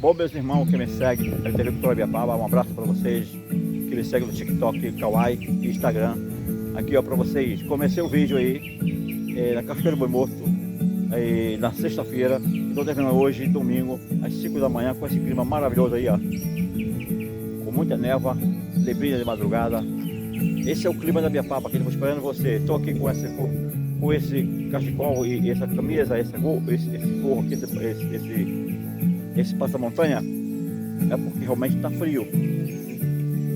Bom, meus irmãos que me seguem na TV Cultura Ibiapaba, um abraço para vocês que me seguem no TikTok, Kawaii e Instagram. Aqui ó, para vocês, comecei o vídeo aí na Cachoeira do Boi Morto, aí, na sexta-feira. Estou terminando hoje, domingo, às 5 da manhã, com esse clima maravilhoso aí, ó. Com muita névoa, neblina de madrugada. Esse é o clima da Ibiapaba, que eu estou esperando você. Estou aqui com esse cachecol e essa camisa, esse gorro aqui, esse passa-montanha, é porque realmente está frio.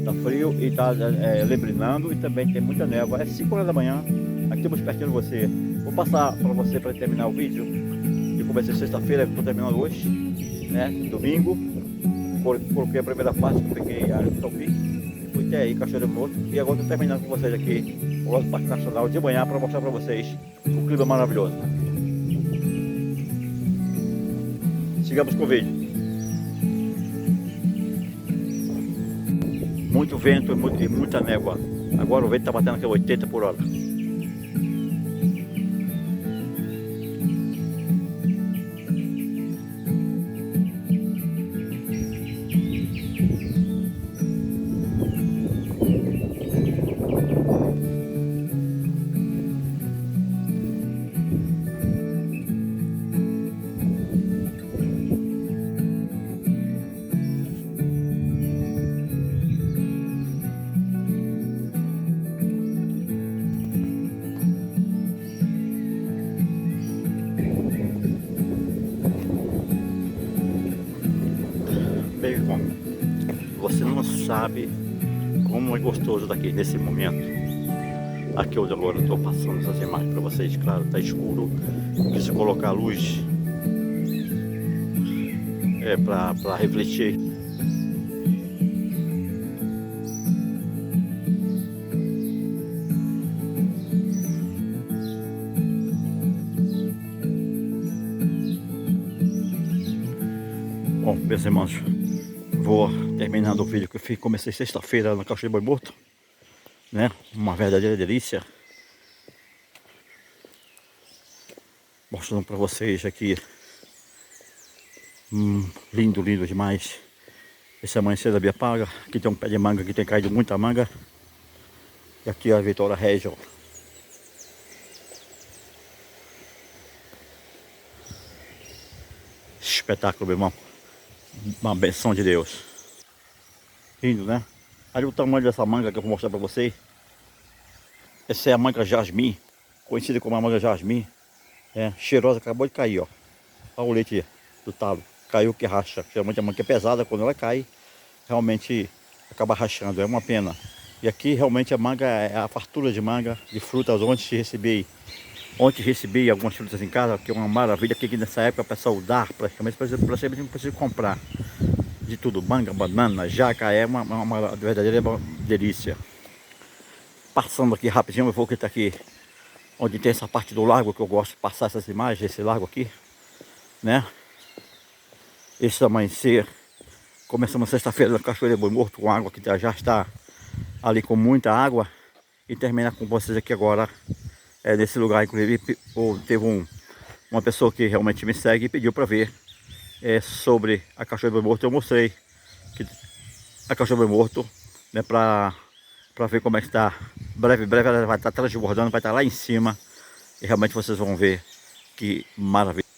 Está frio e está lebrinando e também tem muita névoa. É 5 horas da manhã, aqui estamos pertinho de você. Vou passar para você para terminar o vídeo. Eu comecei sexta-feira, estou terminando hoje, né? Domingo. Coloquei a primeira parte que eu peguei a Topi. Fui até aí, Cachoeira do Morto. E agora estou terminando com vocês aqui o nosso Parque Nacional de manhã para mostrar para vocês o clima maravilhoso. Sigamos com o vídeo. Muito vento e muita névoa. Agora o vento está batendo aqui 80 por hora. Meu irmão, você não sabe como é gostoso daqui nesse momento. Aqui eu agora estou passando essas imagens para vocês. Claro, está escuro, preciso colocar a luz para refletir. Bom, meus irmãos, vou terminando o vídeo que eu comecei sexta-feira na Cachoeira do Boi Morto, né? Uma verdadeira delícia. Mostrando para vocês aqui, lindo, lindo demais. Esse amanhecer da Ibiapaba. Aqui tem um pé de manga, aqui tem caído muita manga. E aqui a Vitória Regia. Espetáculo, meu irmão. Uma benção de Deus. Lindo, né? Olha o tamanho dessa manga que eu vou mostrar para vocês. Essa é a manga jasmim, conhecida como a manga jasmim. Cheirosa, acabou de cair, ó. Olha o leite do talo. Caiu que racha. Geralmente a manga é pesada, quando ela cai, realmente acaba rachando. É uma pena. E aqui realmente a manga é a fartura de manga, de frutas. Ontem recebi algumas frutas em casa, que é uma maravilha. Aqui nessa época o pessoal dá praticamente, não precisa comprar de tudo. Manga, banana, jaca, é uma verdadeira delícia. Passando aqui rapidinho, eu vou que tá aqui onde tem essa parte do lago, que eu gosto de passar essas imagens, esse lago aqui, né? Esse amanhecer, começamos sexta-feira na Cachoeira do Boi Morto, com água que já está ali com muita água, e terminar com vocês aqui agora, nesse lugar. Inclusive teve uma pessoa que realmente me segue e pediu para ver sobre a Cachoeira do Boi Morto. Eu mostrei que a Cachoeira do Boi Morto, né, para ver como é que está. Breve ela vai estar transbordando, vai estar lá em cima, e realmente vocês vão ver que maravilha.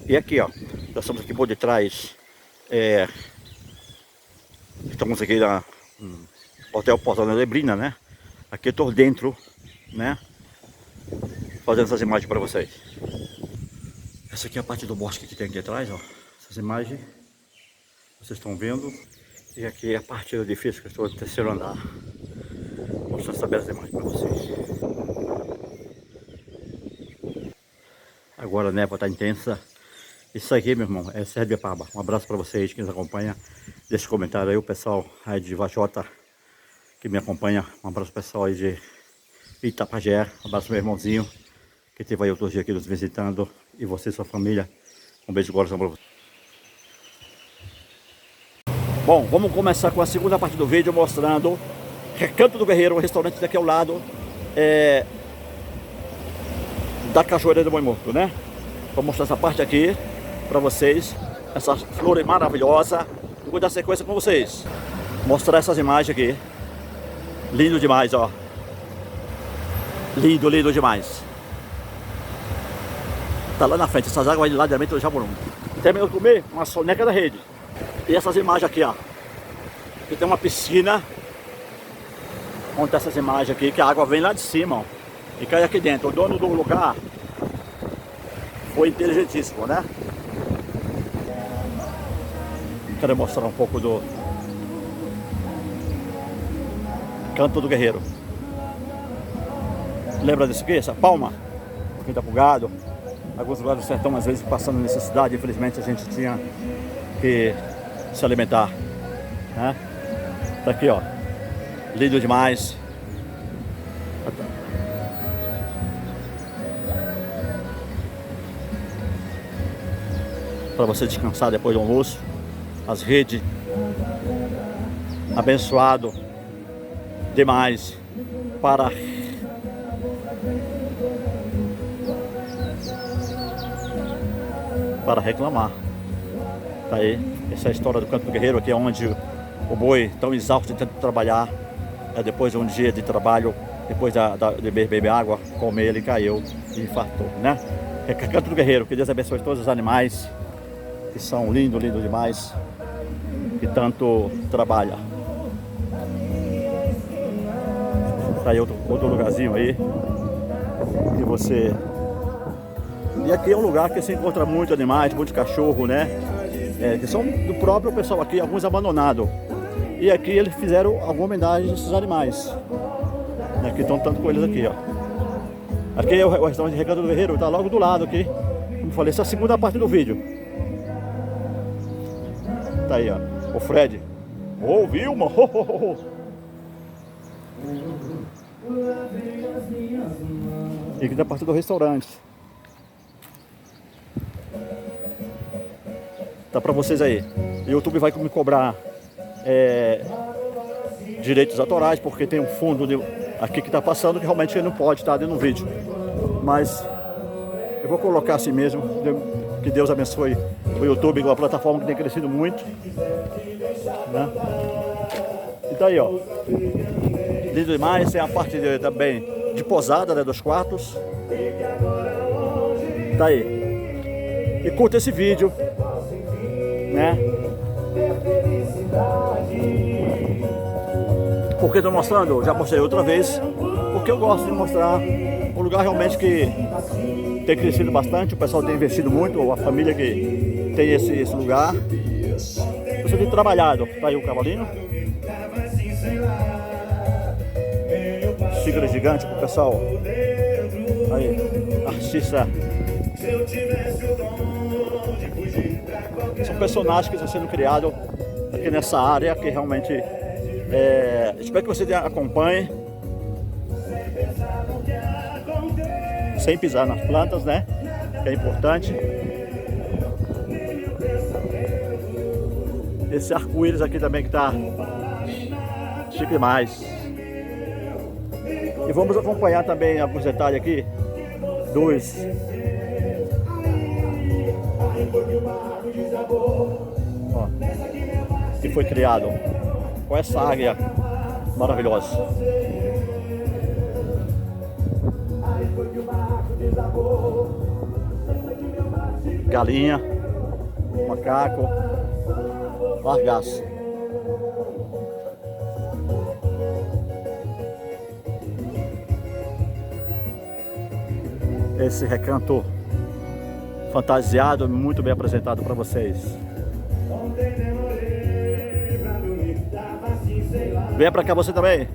E aqui, ó, nós estamos aqui por detrás, estamos aqui na Hotel Portal da Neblina, né? Aqui eu estou dentro, né? Fazendo essas imagens para vocês. Essa aqui é a parte do bosque que tem aqui atrás, ó. Essas imagens vocês estão vendo. E aqui é a parte do edifício que eu estou no terceiro andar, mostrando essa bela imagem para vocês. Agora a névoa está intensa. Isso aqui, meu irmão, é Serra do Ibiapaba. Um abraço para vocês que nos acompanham. Deixa comentário aí, o pessoal aí de Vajota que me acompanha. Um abraço pessoal aí de Itapajé. Um abraço meu irmãozinho que esteve aí outro dia aqui nos visitando. E você e sua família. Um beijo de coração para você. Bom, vamos começar com a segunda parte do vídeo mostrando Recanto do Guerreiro, um restaurante daqui ao lado. da Cachoeira do Boi Morto, né? Vou mostrar essa parte aqui para vocês, essa flor maravilhosa. Eu vou dar sequência com vocês, mostrar essas imagens aqui. Lindo demais, ó. Lindo, lindo demais. Tá lá na frente, essas águas de lá de dentro do Jaborum. Terminou de comer uma soneca da rede. E essas imagens aqui, ó. Aqui tem uma piscina. Onde tá essas imagens aqui, que a água vem lá de cima, ó, e cai aqui dentro. O dono do lugar foi inteligentíssimo, né? Quero mostrar um pouco do Canto do Guerreiro. Lembra disso aqui? Essa palma? Quem tá pro gado. Alguns lugares do sertão, às vezes, passando necessidade. Infelizmente, a gente tinha que se alimentar, né? Tá aqui, ó. Lindo demais. Para você descansar depois do almoço. As redes. Abençoado demais para reclamar. Tá aí. Essa é a história do Canto do Guerreiro, aqui é onde o boi, tão exausto de tanto trabalhar, depois de um dia de trabalho, depois de beber água, comer, ele caiu e infartou, né? É Canto do Guerreiro, que Deus abençoe todos os animais, que são lindos, lindos demais, que tanto trabalham. Tá aí outro lugarzinho aí, que você... E aqui é um lugar que se encontra muitos animais, muitos cachorros, né? Que são do próprio pessoal aqui, alguns abandonados. E aqui eles fizeram alguma homenagem a esses animais, né, que estão tanto com eles aqui, ó. Aqui é o restaurante de Recanto do Guerreiro, tá logo do lado aqui. Como falei, essa é a segunda parte do vídeo. Tá aí, ó. O Fred. Ô, Vilma! E aqui da parte do restaurante. Tá pra vocês aí. O YouTube vai me cobrar direitos autorais, porque tem um fundo aqui que tá passando que realmente ele não pode estar dentro do vídeo. Mas eu vou colocar assim mesmo. Que Deus abençoe o YouTube, uma plataforma que tem crescido muito, né? E tá aí, ó. Lindo demais. Tem a parte também de posada, né, dos quartos. Tá aí. E curta esse vídeo, né? Porque estou mostrando, já mostrei outra vez, porque eu gosto de mostrar um lugar realmente que tem crescido bastante, o pessoal tem investido muito, a família que tem esse lugar. Você tem trabalhado. Tá aí o cavalinho. Xícara gigante pro pessoal. Aí, artista. São personagens que estão sendo criados aqui nessa área, que realmente espero que você acompanhe sem pisar nas plantas, né? Que é importante. Esse arco-íris aqui também que tá chique demais. E vamos acompanhar também alguns detalhes aqui dos que foi criado com essa águia maravilhosa. Galinha, macaco, largaço. Esse recanto fantasiado, muito bem apresentado para vocês. Venha para cá você também.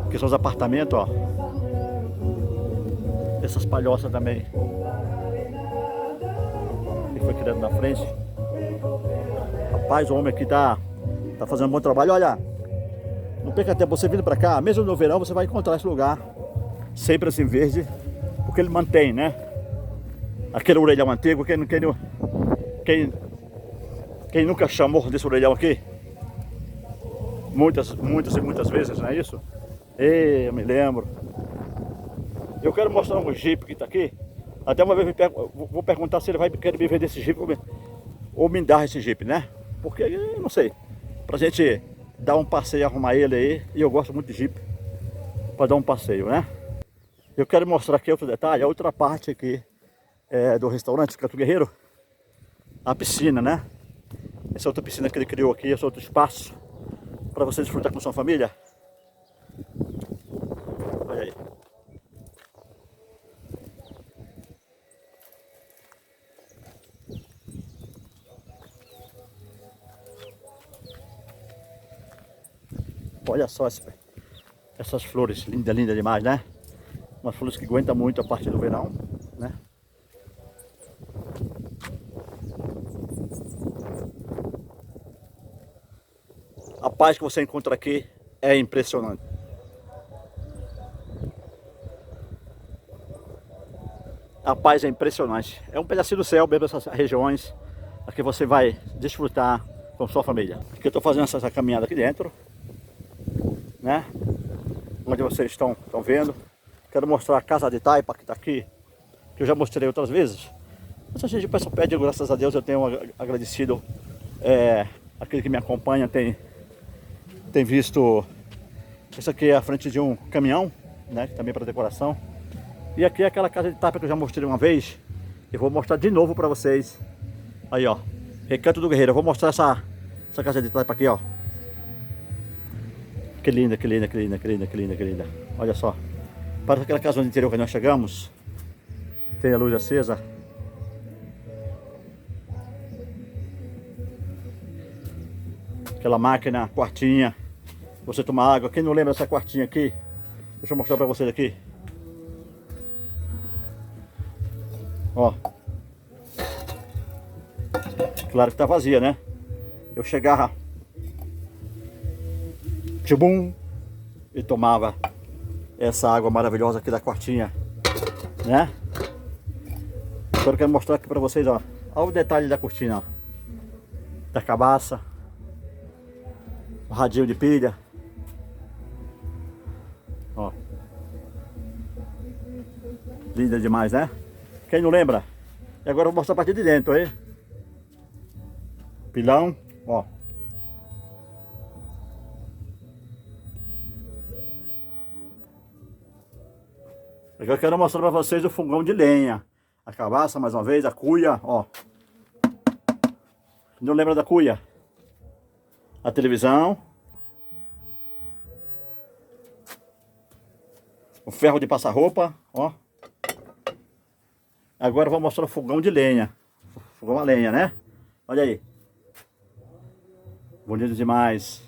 Aqui são os apartamentos, ó. Essas palhoças também. Que foi criado na frente. Rapaz, o homem aqui tá fazendo um bom trabalho. Olha, não perca tempo, você vindo para cá, mesmo no verão, você vai encontrar esse lugar sempre assim verde, porque ele mantém, né? Aquele orelhão antigo, quem nunca chamou desse orelhão aqui? muitas e muitas vezes, não é isso? Eu me lembro. Eu quero mostrar um Jeep que está aqui. Até uma vez vou perguntar se ele vai querer me vender esse Jeep ou me dar esse Jeep, né? Porque, eu não sei, pra gente dar um passeio, arrumar ele aí. E eu gosto muito de Jeep para dar um passeio, né? Eu quero mostrar aqui outro detalhe, a outra parte aqui do restaurante Canto Guerreiro. A piscina, né? Essa outra piscina que ele criou aqui, esse outro espaço para você desfrutar com sua família. Olha aí. Olha só essas flores, linda demais, né? Umas flores que aguentam muito a parte do verão, né? A paz que você encontra aqui é impressionante. A paz é impressionante. É um pedacinho do céu mesmo essas regiões. Aqui você vai desfrutar com sua família. Aqui eu estou fazendo essa caminhada aqui dentro, né? Onde vocês estão vendo. Quero mostrar a casa de taipa que está aqui, que eu já mostrei outras vezes. Mas a gente pede, graças a Deus, eu tenho agradecido. Aquele que me acompanha tem visto. Isso aqui é a frente de um caminhão, né? Também para decoração. E aqui é aquela casa de taipa que eu já mostrei uma vez. E vou mostrar de novo para vocês. Aí, ó, Recanto do Guerreiro. Eu vou mostrar essa casa de taipa aqui, ó. Que linda, que linda, que linda, que linda, que linda, que linda. Olha só. Parece aquela casa do interior que nós chegamos. Tem a luz acesa. Aquela máquina, quartinha. Você toma água. Quem não lembra dessa quartinha aqui? Deixa eu mostrar pra vocês aqui. Ó. Claro que tá vazia, né? Eu chegava, tchubum, e tomava essa água maravilhosa aqui da quartinha, né? Agora eu quero mostrar aqui pra vocês, ó. Olha o detalhe da cortina, ó. Da cabaça. O radinho de pilha. Ó. Linda demais, né? Quem não lembra? E agora eu vou mostrar a partir de dentro, aí. Pilão, ó. Agora eu quero mostrar para vocês o fogão de lenha. A cabaça, mais uma vez, a cuia, ó. Não lembra da cuia? A televisão. O ferro de passar roupa, ó. Agora eu vou mostrar o fogão de lenha. Fogão a lenha, né? Olha aí. Bonito demais.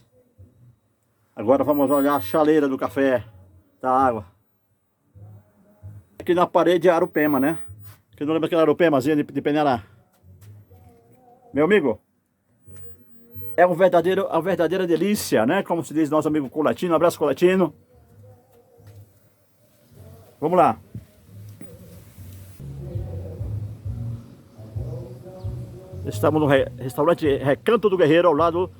Agora vamos olhar a chaleira do café, da água. Aqui na parede é Arupema, né? Quem não lembra aquela Arupemazinha de Peneira? Meu amigo, é uma verdadeira delícia, né? Como se diz nosso amigo Colatino. Um abraço, Colatino. Vamos lá. Estamos no restaurante Recanto do Guerreiro, ao lado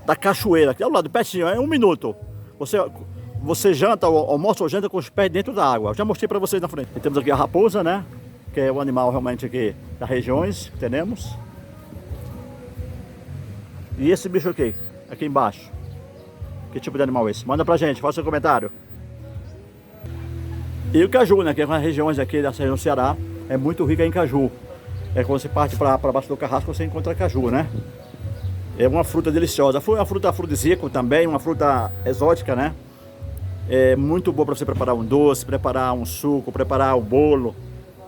da cachoeira, aqui ao lado, pertinho, é 1 minuto. Você janta, almoça ou janta com os pés dentro da água. Eu já mostrei para vocês na frente. E temos aqui a raposa, né? Que é o animal realmente aqui das regiões que temos. E esse bicho aqui embaixo. Que tipo de animal é esse? Manda pra gente, faça seu comentário. E o caju, né? Que é uma regiões aqui da região do Ceará, é muito rica em caju. É quando você parte para baixo do carrasco, você encontra caju, né? É uma fruta deliciosa. É uma fruta afrodisíaca também, uma fruta exótica, né? É muito boa para você preparar um doce, preparar um suco, preparar um bolo.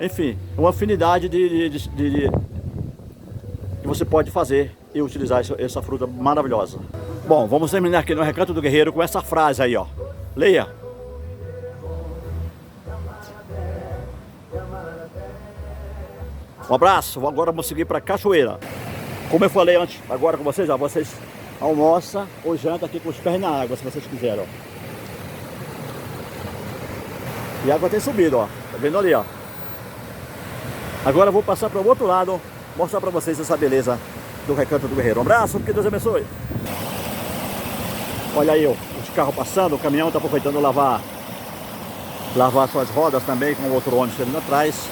Enfim, uma afinidade que você pode fazer e utilizar essa fruta maravilhosa. Bom, vamos terminar aqui no Recanto do Guerreiro com essa frase aí, ó. Leia. Um abraço, agora vamos seguir para Cachoeira. Como eu falei antes, agora com vocês, ó, vocês almoçam ou jantam aqui com os pés na água, se vocês quiserem, ó. E a água tem subido, ó. Tá vendo ali, ó. Agora eu vou passar para o outro lado, mostrar para vocês essa beleza do Recanto do Guerreiro. Um abraço, que Deus abençoe. Olha aí, ó, os carros passando, o caminhão está aproveitando lavar suas rodas também, com o outro ônibus ali atrás.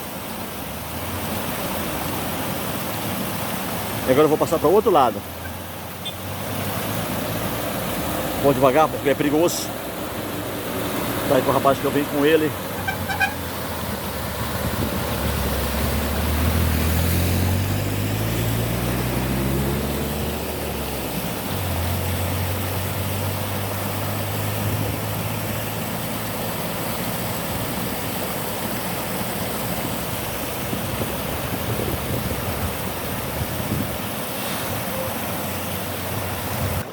E agora eu vou passar para o outro lado. Vou devagar porque é perigoso. Tá aí com o rapaz que eu vim com ele.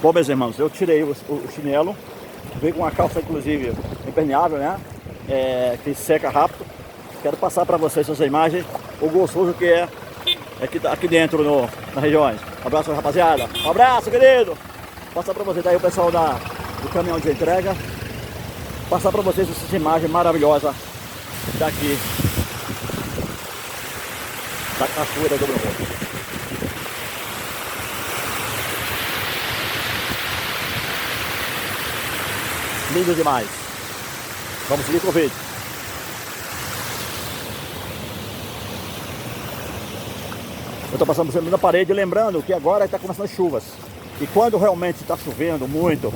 Bom, meus irmãos, eu tirei o chinelo, veio com uma calça inclusive impermeável, né? Que seca rápido. Quero passar para vocês essa imagem, o gostoso que é aqui dentro na região. Um abraço, rapaziada. Um abraço, querido. Passar para vocês aí o pessoal do caminhão de entrega. Passar para vocês essa imagem maravilhosa daqui da Cachoeira do Brumboto. Lindo demais. Vamos seguir com o vídeo. Eu estou passando por cima da parede, lembrando que agora está começando as chuvas. E quando realmente está chovendo muito,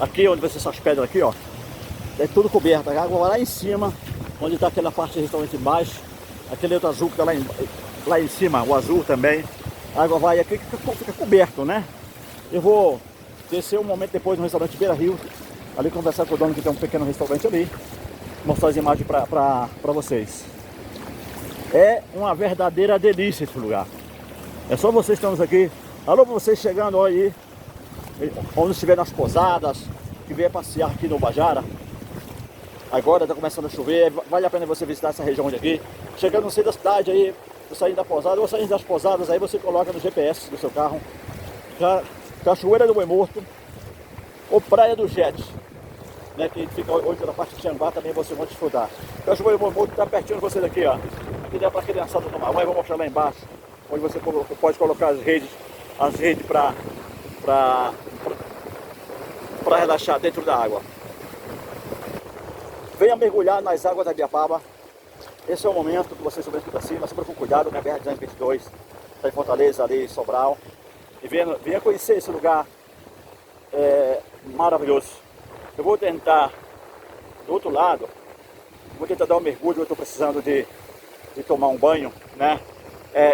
aqui onde vai ser essas pedras aqui, ó, é tudo coberto. A água vai lá em cima, onde está aquela parte de restaurante embaixo. Aquele outro azul que está lá em cima, o azul também. A água vai aqui, fica coberto, né? Eu vou descer um momento depois no restaurante Beira Rio, ali conversar com o dono que tem um pequeno restaurante ali, mostrar as imagens para vocês. É uma verdadeira delícia esse lugar. É só vocês que estamos aqui. Alô para vocês chegando aí, onde estiver nas pousadas, que vier passear aqui no Ubajara. Agora está começando a chover, vale a pena você visitar essa região aqui. Chegando no centro da cidade aí, saindo da pousada, ou saindo das pousadas, aí você coloca no GPS do seu carro, Cachoeira do Boi Morto, ou Praia do Jet, né, que fica hoje na parte de Xambá, também você vai desfrutar. Cachoeira do Boi Morto está pertinho de vocês aqui, ó. Aqui dá para a criançada tomar banho, vou mostrar lá embaixo, onde você pode colocar as redes para relaxar dentro da água. Venha mergulhar nas águas da Ibiapaba. Esse é o momento que você subir aqui para cima, sempre com cuidado, né? BR-222, está em Fortaleza, ali em Sobral. E venha conhecer esse lugar maravilhoso. Eu vou tentar, do outro lado, vou tentar dar um mergulho, eu estou precisando de tomar um banho, né?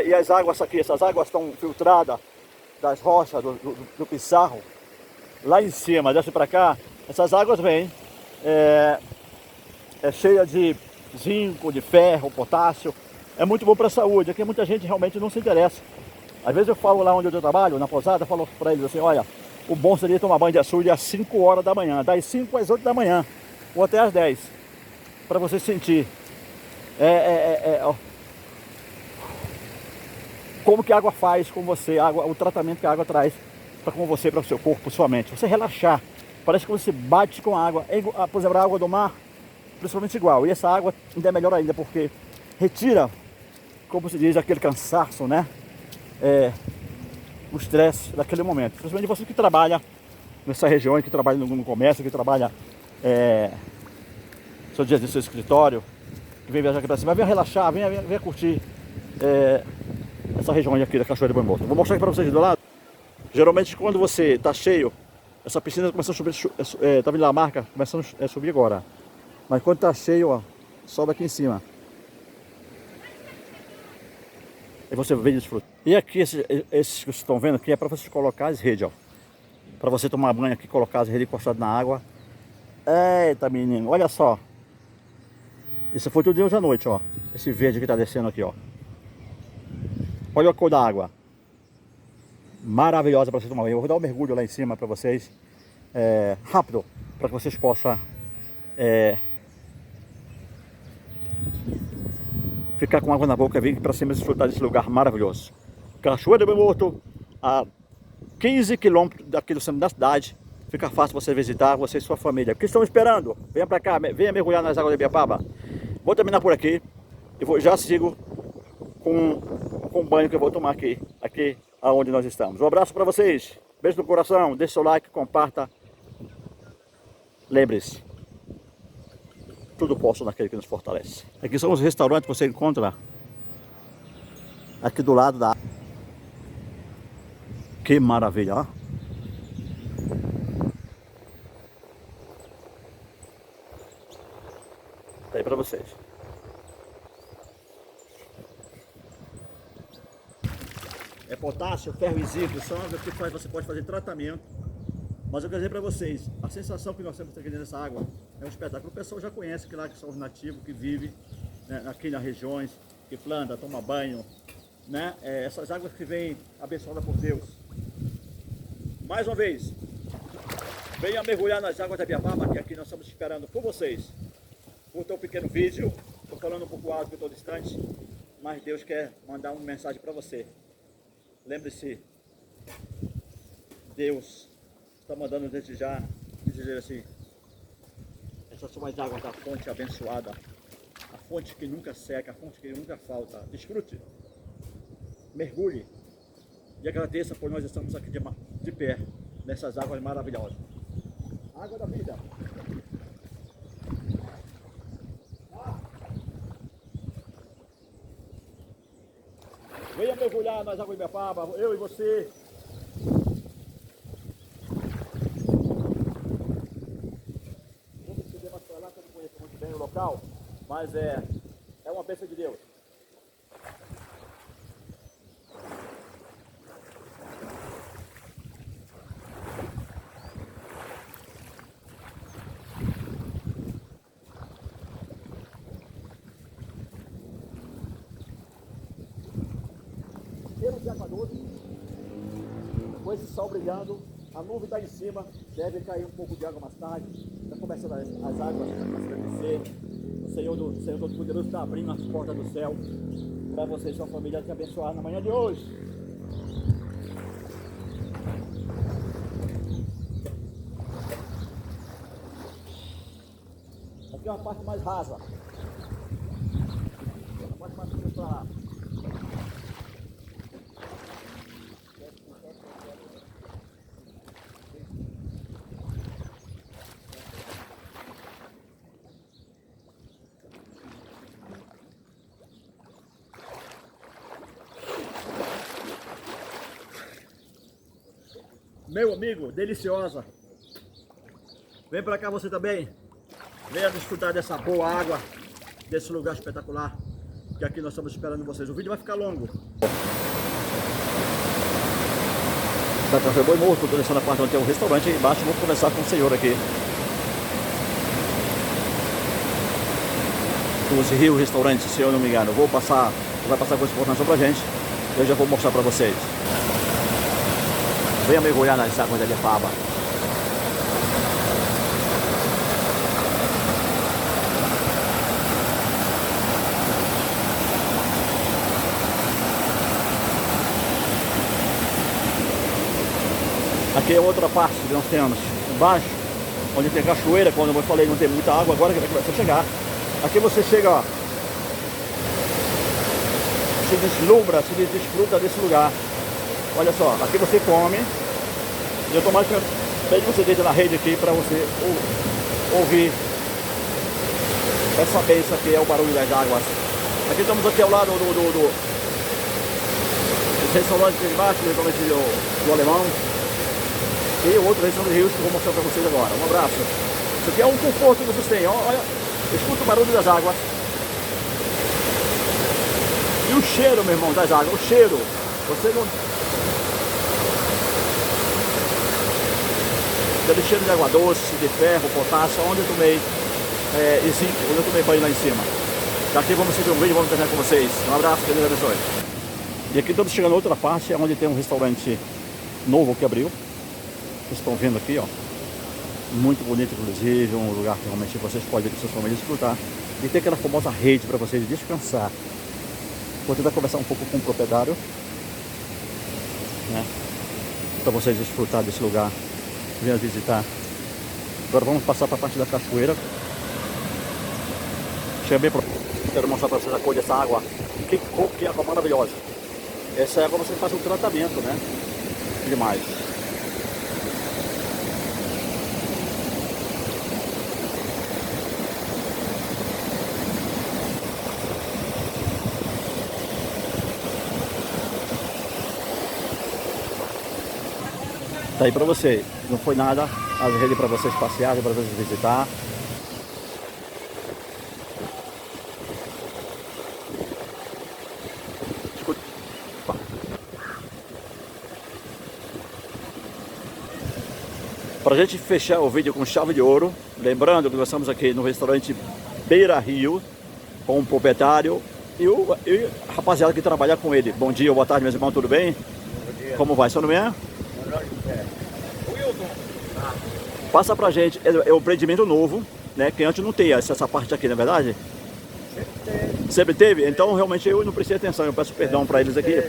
E as águas aqui, essas águas estão filtradas das rochas, do pissarro, lá em cima, desce para cá, essas águas vêm, cheia de zinco, de ferro, potássio, é muito bom para a saúde. Aqui muita gente realmente não se interessa. Às vezes eu falo lá onde eu trabalho, na pousada, eu falo para eles assim, olha, o bom seria tomar banho de açude às 5 horas da manhã, das 5 às 8 da manhã, ou até às 10, para você sentir como que a água faz com você, o tratamento que a água traz com você, para o seu corpo, sua mente. Você relaxar, parece que você bate com a água, por exemplo, a água do mar, principalmente igual. E essa água ainda é melhor ainda, porque retira, como se diz, aquele cansaço, né? O estresse daquele momento. Principalmente você que trabalha nessa região, que trabalha no comércio, que trabalha seus dias no seu escritório, que vem viajar aqui para cima, venha relaxar, venha curtir essa região aqui da Cachoeira do Boi Morto. Vou mostrar aqui para vocês do lado. Geralmente quando você está cheio, essa piscina começa a subir, tá vendo lá a marca? Começando a subir agora. Mas quando está cheio, ó, sobe aqui em cima. E você vê e desfruta. E aqui, esses que vocês estão vendo aqui, é para vocês colocar as redes, ó. Para você tomar banho aqui, colocar as redes encostadas na água. Eita, menino, olha só. Isso foi tudo de hoje à noite, ó. Esse verde que está descendo aqui, ó. Olha a cor da água. Maravilhosa para você tomar banho. Eu vou dar um mergulho lá em cima para vocês. Rápido, para que vocês possam ficar com água na boca e vir para cima e desfrutar desse lugar maravilhoso. Cachoeira do Boi Morto, a 15 quilômetros daqui do centro da cidade. Fica fácil você visitar, você e sua família. O que estão esperando? Venha para cá, venha mergulhar nas águas da Ibiapaba. Vou terminar por aqui e já sigo com o banho que eu vou tomar aqui aonde nós estamos. Um abraço para vocês, beijo no coração, deixe seu like, comparta Lembre-se, tudo posso naquele que nos fortalece. Aqui são os restaurantes que você encontra aqui do lado da... Que maravilha, ó. Tá aí pra vocês. É potássio, ferro e zinco, são águas que você pode fazer tratamento. Mas eu quero dizer para vocês, a sensação que nós temos aqui nessa água é um espetáculo. O pessoal já conhece que lá que são os nativos que vivem, né, aqui nas regiões, que planta, toma banho, né? Essas águas que vêm abençoadas por Deus. Mais uma vez, venha mergulhar nas águas da Ibiapaba, que aqui nós estamos esperando por vocês. Por ter um pequeno vídeo, estou falando um pouco alto, porque estou distante, mas Deus quer mandar uma mensagem para você. Lembre-se, Deus está mandando desde já dizer assim: essas são as águas da fonte abençoada, a fonte que nunca seca, a fonte que nunca falta. Desfrute, mergulhe e agradeça por nós estamos aqui de pé nessas águas maravilhosas. Água da vida. Venha mergulhar nas águas de Ibiapaba, eu e você. O local, mas é uma bênção de Deus. Temos de água doce, com esse sol brilhando, a nuvem está em cima, deve cair um pouco de água mais tarde, está começando as águas a descer. O Senhor Todo-Poderoso está abrindo as portas do céu para você e sua família te abençoar na manhã de hoje. Aqui é uma parte mais rasa. A parte mais fina para lá. Meu amigo, deliciosa. Vem pra cá você também. Venha desfrutar dessa boa água, desse lugar espetacular, que aqui nós estamos esperando vocês. O vídeo vai ficar longo. Tá com o boi morto, estou descendo a parte onde tem um restaurante aí embaixo. Vou conversar com o senhor aqui. Os Rio Restaurante, se eu não me engano. Vai passar com essa informação pra gente. Eu já vou mostrar pra vocês. Venha mergulhar nas águas da Ibiapaba. Aqui é outra parte que nós temos embaixo, onde tem cachoeira. Quando eu falei não tem muita água, agora que vai começar a chegar. Aqui você chega, ó, se deslumbra, se desfruta desse lugar. Olha só, aqui você come e automaticamente você deita na rede aqui para você ouvir essa bênção que é o barulho das águas. Aqui estamos aqui ao lado dos restaurantes de embaixo, do restaurante do Alemão e o outro restaurante de Rios que eu vou mostrar para vocês agora. Um abraço. Isso aqui é um conforto que vocês têm. Olha, escuta o barulho das águas. E o cheiro, meu irmão, das águas. O cheiro. Você não... Aquele cheiro de água doce, de ferro, potássio, onde eu tomei onde eu tomei banho lá em cima. Daqui vamos seguir um vídeo e vamos terminar com vocês. Um abraço, que Deus abençoe. E aqui estamos chegando a outra parte, onde tem um restaurante novo que abriu. Vocês estão vendo aqui, ó. Muito bonito, inclusive, um lugar que realmente vocês podem ir com suas famílias desfrutar. E tem aquela famosa rede para vocês descansar. Vou tentar conversar um pouco com o proprietário, né? Para vocês desfrutar desse lugar. Venha visitar. Agora vamos passar para a parte da cachoeira. Chega bem pro... Quero mostrar para vocês a cor dessa água. Que água maravilhosa. Essa água você faz um tratamento, né? Demais. Tá aí pra você. Não foi nada. As redes para vocês passearem, para vocês visitar. Para a gente fechar o vídeo com chave de ouro, lembrando que nós estamos aqui no restaurante Beira Rio, com o proprietário e o rapaziada que trabalha com ele. Bom dia, boa tarde, meus irmãos, tudo bem? Bom dia. Como vai? Seu nome é? Wilton. Passa pra gente, é um empreendimento novo, né? Que antes não tinha essa parte aqui, não é verdade? Sempre teve. Sempre teve? Então realmente eu não prestei atenção, eu peço perdão para eles aqui,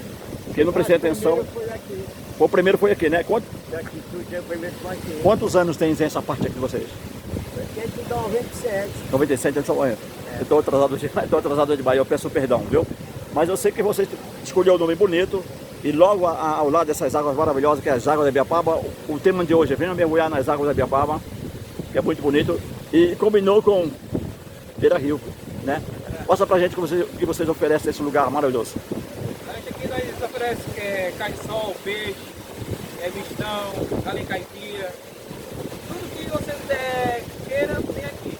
porque eu não prestei atenção. O primeiro foi aqui, né? Quantos anos tem essa parte aqui de vocês? Foi de 97. 97 anos, eu estou atrasado demais, eu peço perdão, viu? Mas eu sei que você escolheu um nome bonito e logo ao lado dessas águas maravilhosas, que é as águas da Ibiapaba, o tema de hoje é venha mergulhar nas águas da Ibiapaba, que é muito bonito, e combinou com Beira Rio, né? Mostra pra gente o que vocês oferecem nesse lugar maravilhoso. A gente aqui nós oferecemos carne de sol, peixe, mistão, galinha caipira, tudo que você queira tem aqui.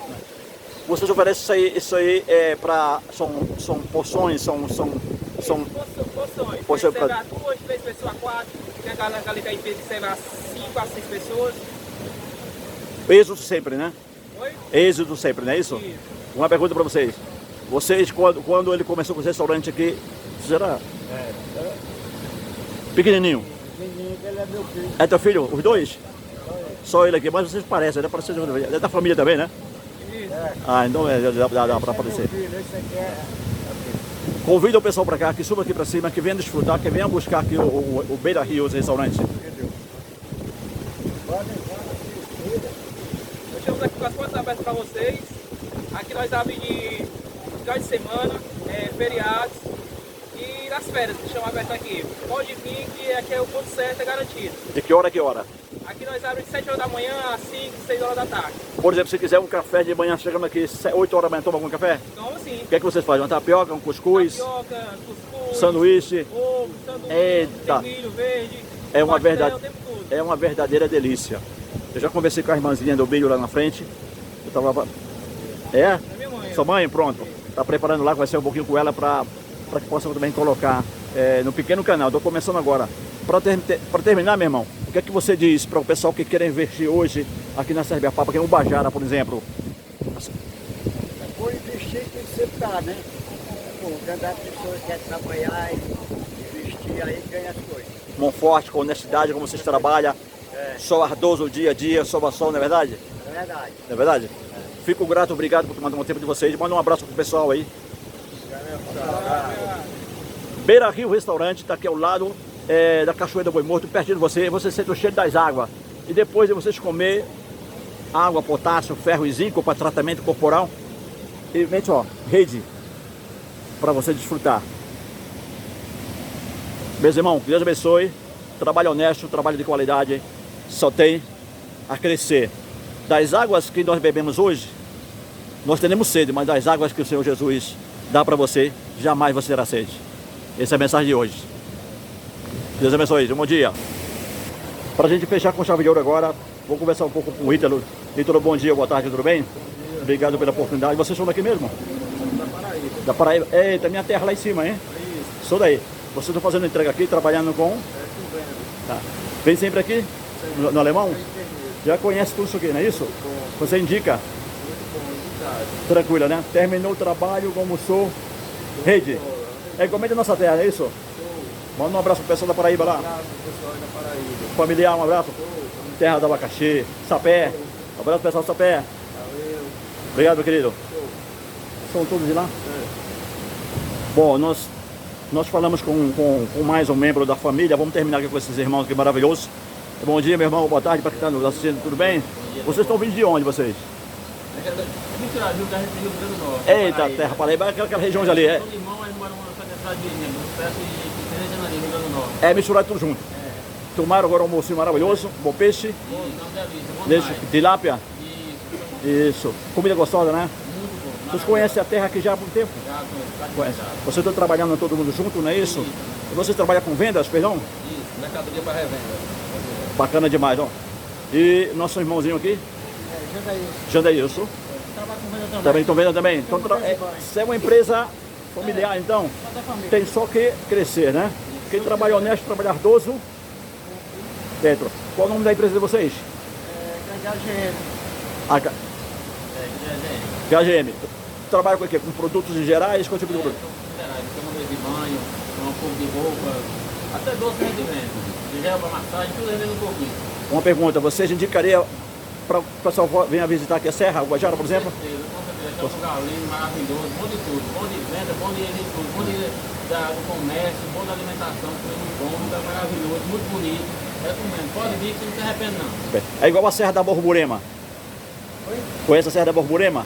Vocês oferecem isso aí são porções, são Porções. Porção Serve pra- a 2, 3 pessoas, 4. Tem a galinha caipira que serve a 5 a 6 pessoas. êxodo sempre, né? Oi? Êxodo sempre, não é isso? Isso. Uma pergunta para vocês. Vocês, quando ele começou com o restaurante aqui, vocês era pequenininho? Menino, ele é meu filho. É teu filho? Os dois? Só ele aqui, mas vocês parecem, né? Parece é da família também, né? Isso. Ah, então dá para aparecer. Filho, esse aqui é. Convida o pessoal para cá, que suba aqui para cima, que venha desfrutar, que venha buscar aqui o Beira Rio, os restaurantes. Nós estamos aqui com as portas abertas para vocês. Aqui nós abrimos de final de semana, feriados e nas férias, que estão abertas aqui. Pode vir, que aqui é o ponto certo, é garantido. De que hora a que hora? Aqui nós abrimos de 7 horas da manhã às 5, 6 horas da tarde. Por exemplo, se quiser um café de manhã, chegando aqui 8 horas da manhã, toma algum café? Então, assim, O que é que vocês fazem? Uma tapioca, um cuscuz, tapioca, cuscuz, sanduíche? ovo, sanduíche, Eita. tem milho verde, É uma pastel, verdade. tem tudo. É uma verdadeira delícia. Eu já conversei com a irmãzinha do milho lá na frente. Eu tava... É? É minha mãe. Sua mãe? Pronto. Tá preparando lá, vai ser um pouquinho com ela para que possa também colocar no pequeno canal. Estou começando agora. Para terminar, meu irmão, o que é que você diz para o pessoal que quer investir hoje aqui na Ibiapaba, que é o Bajara, por exemplo? Por investir tem que ser pra, né? Cada pessoa quer trabalhar e investir aí ganha as coisas. Mão forte, com honestidade, como vocês trabalham. Sol ardoso dia a dia, sol a sol, não é verdade? É verdade. Não é verdade? Fico grato, obrigado por tomar um tempo de vocês. Manda um abraço pro pessoal aí. Beira Rio Restaurante, está aqui ao lado da Cachoeira do Boi Morto, pertinho de você. Você sente o cheiro das águas. E depois de vocês comer água, potássio, ferro e zinco para tratamento corporal. E mente, ó, rede para você desfrutar. Meus irmãos, Deus abençoe. Trabalho honesto, trabalho de qualidade, só tem a crescer. Das águas que nós bebemos hoje, nós teremos sede, mas das águas que o Senhor Jesus dá para você, jamais você terá sede. Essa é a mensagem de hoje. Deus abençoe. Um bom dia. Para a gente fechar com chave de ouro agora, vou conversar um pouco com o Ítalo. Ítalo, bom dia, boa tarde, tudo bem? Obrigado pela oportunidade. Vocês são daqui mesmo? Da Paraíba. Da Paraíba. Eita, minha terra lá em cima, hein? Isso. Sou daí. Vocês estão fazendo entrega aqui, trabalhando com... Tá. Vem sempre aqui? No Alemão? Já conhece tudo isso aqui, não é isso? Você indica? Tranquila, né? Terminou o trabalho, almoçou. Rede. É igualmente da nossa terra, não é isso? Manda um abraço pro pessoal da Paraíba lá. Familiar, um abraço. Terra do abacaxi, Sapé. Um abraço pro pessoal do Sapé. Obrigado, meu querido. São todos de lá? Bom, nós falamos com mais um membro da família. Vamos terminar aqui com esses irmãos aqui maravilhosos. Bom dia, meu irmão. Boa tarde para quem está nos assistindo. Tudo bem? Vocês estão vindo de onde, vocês? Misturado, da Rio Grande do Norte. Eita, terra Paraíba, aquela região ali. É, Todo irmão, aí mora uma de perto de 13 de janeiro, Rio Grande do Norte. é misturado tudo junto. Tomaram agora um almoço maravilhoso, bom peixe, E não delícia, bom deixa, demais. tilápia. Isso, Isso. Comida gostosa, né? muito bom. Vocês conhecem a terra aqui já há muito tempo? Já conheço, Conhece. Vocês estão trabalhando todo mundo junto, não é isso? E vocês trabalham com vendas, perdão? Isso. mercadoria para revenda. Bacana demais, ó. E nosso irmãozinho aqui, Jandaílson, Trabalho com venda também. também estão vendo também. Então, isso é uma empresa familiar, então. Só da família. Tem só que crescer, né? Quem trabalha honesto, trabalha ardoso, dentro. Qual o nome da empresa de vocês? Grande AGM. A GAGM. Trabalha com o quê? Com produtos em gerais? Qual tipo de produto? Câmara de banho, um pouco de roupa, até doce de venda. De gel para massagem, tudo vendendo um pouquinho. Uma pergunta, vocês indicariam para o pessoal venha visitar aqui a Serra, o Guajara, por exemplo? Com certeza, é um lugar lindo, maravilhoso, bom de tudo. Bom de venda, bom de tudo, bom do comércio, bom da alimentação, tudo muito bom, lugar maravilhoso, muito bonito. Recomendo, pode vir que você não se arrepende não. É igual a Serra da Borborema. Oi? Conhece a Serra da Borborema?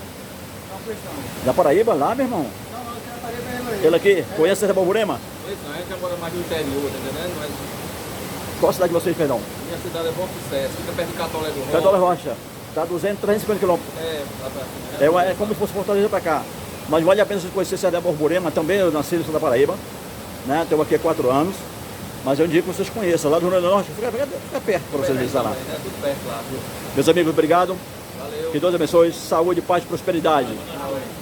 Não, pois não. Da Paraíba, lá, meu irmão? Não, não, eu parei mesmo aí. Ele aqui, conhece a Serra da Borborema? Pois não, a gente já mora mais no interior, tá entendendo? Mas Qual a cidade de vocês, perdão? minha cidade é Bom Sucesso, fica perto de Catolé do Rocha. Pedro Rocha. Está a 350 quilômetros. É como se fosse Fortaleza para cá. Mas vale a pena você conhecer a Serra da Borborema. Também eu nasci no sul da Paraíba. Né? Estou aqui há 4 anos. Mas eu indico que vocês conheçam. Lá do Rio Grande do Norte, fica perto para vocês visitar lá. É tudo perto lá, viu? Meus amigos, obrigado. Valeu. Que Deus abençoe. Saúde, paz e prosperidade.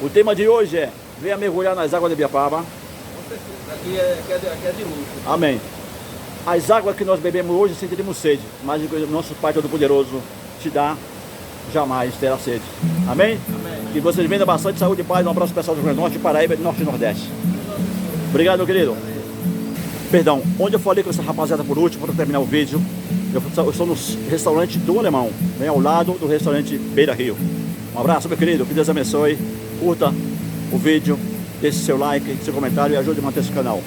O tema de hoje é: venha mergulhar nas águas de Ibiapaba. Com certeza. Aqui é de luxo. Amém. As águas que nós bebemos hoje sentiremos sede, mas o nosso Pai Todo-Poderoso te dá, jamais terá sede. Amém? Amém. Que vocês vendam bastante saúde e paz. Um abraço pessoal do Rio Grande do Norte, Paraíba, Norte e Nordeste. Obrigado, meu querido. Perdão, onde eu falei com essa rapaziada por último, para terminar o vídeo, eu estou no restaurante do Alemão, bem ao lado do restaurante Beira Rio. Um abraço, meu querido, que Deus abençoe. Curta o vídeo, deixe seu like, seu comentário e ajude a manter esse canal.